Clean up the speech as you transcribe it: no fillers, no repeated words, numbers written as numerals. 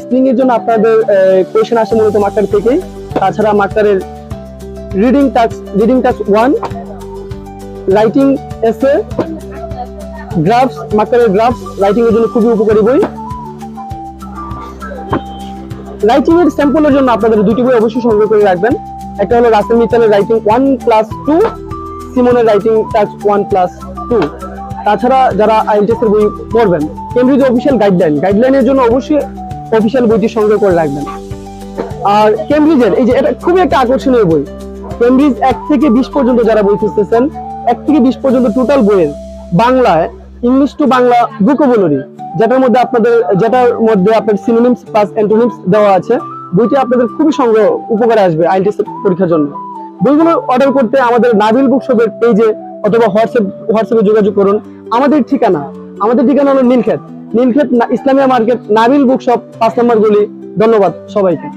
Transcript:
Spring এর জন্য আপনাদের কোয়েশ্চেন আসে মূলত মার্কার থেকেই। তাছাড়া মার্কারের রিডিং টাস্ক 1, রাইটিং এসে, গ্রাফস, মার্কারের গ্রাফস রাইটিং এর জন্য খুবই উপকারী বই। রাইটিং এর স্যাম্পলের জন্য আপনাদের দুটি বই অবশ্যই সংগ্রহ করে রাখবেন। একটা হলো রাসেল মিত্তালের রাইটিং 1+2, সিমনের রাইটিং টাস্ক 1+2। তাছাড়া যারা আইএলটিএস এর বই পড়বেন, কেমব্রিজ অফিসিয়াল গাইডলাইনের জন্য অবশ্যই অফিসিয়াল বইটি সংগ্রহ করে রাখবেন। আর কেমব্রিজের এই যে এটা খুবই একটা আকর্ষণীয় বই, কেমব্রিজ 1 থেকে 20 পর্যন্ত যারা বই খুঁজতেছেন, 1 থেকে 20 পর্যন্ত টোটাল বইয়ের বাংলায় ইংলিশ টু বাংলা ভোকাবুলারি, যেটার মধ্যে আপনার সিনোনিমস প্লাস অ্যান্টোনিমস দেওয়া আছে। বইটি আপনাদের খুবই উপকারে আসবে আইএলটিএস পরীক্ষার জন্য। বইগুলো অর্ডার করতে আমাদের নাবিল বুকশপের পেজে অথবা হোয়াটসঅ্যাপে যোগাযোগ করুন। আমাদের ঠিকানা হলো নীলক্ষেত ইসলামিয়া মার্কেট, নাবিল বুকশপ, 5 নম্বর গলি। ধন্যবাদ সবাইকে।